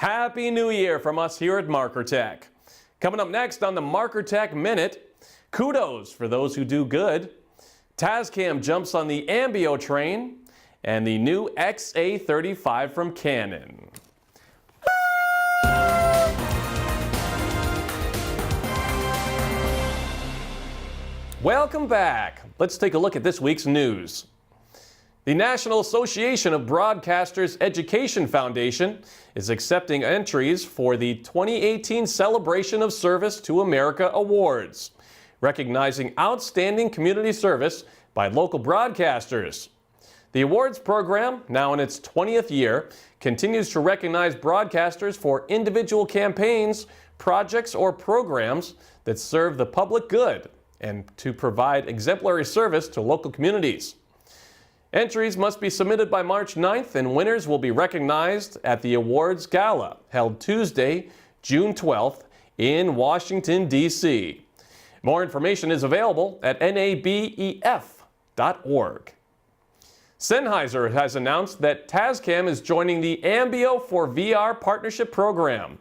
Happy New Year from us here at Markertek. Coming up next on the Markertek Minute, kudos for those who do good. Tascam jumps on the AMBEO train, and the new XA35 from Canon. Welcome back. Let's take a look at this week's news. The National Association of Broadcasters Education Foundation is accepting entries for the 2018 Celebration of Service to America Awards, recognizing outstanding community service by local broadcasters. The awards program, now in its 20th year, continues to recognize broadcasters for individual campaigns, projects, or programs that serve the public good and to provide exemplary service to local communities. Entries must be submitted by March 9th, and winners will be recognized at the awards gala held Tuesday, June 12th in Washington, D.C. More information is available at NABEF.org. Sennheiser has announced that Tascam is joining the AMBEO for VR Partnership Program,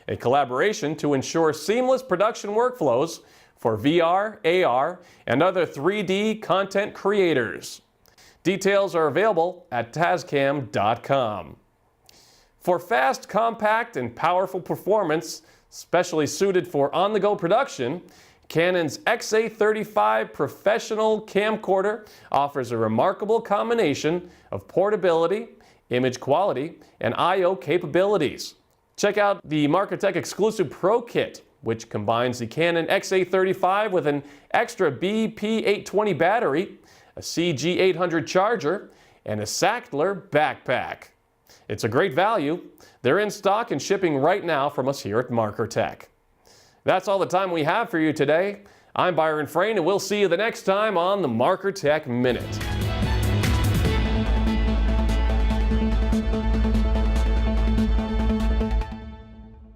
a collaboration to ensure seamless production workflows for VR, AR, and other 3D content creators. Details are available at Tascam.com. For fast, compact, and powerful performance, specially suited for on-the-go production, Canon's XA35 professional camcorder offers a remarkable combination of portability, image quality, and I/O capabilities. Check out the Markertek exclusive Pro Kit, which combines the Canon XA35 with an extra BP820 battery, a CG800 charger, and a Sachtler backpack. It's a great value. They're in stock and shipping right now from us here at Markertek. That's all the time we have for you today. I'm Byron Frayne, and we'll see you the next time on the Markertek Minute.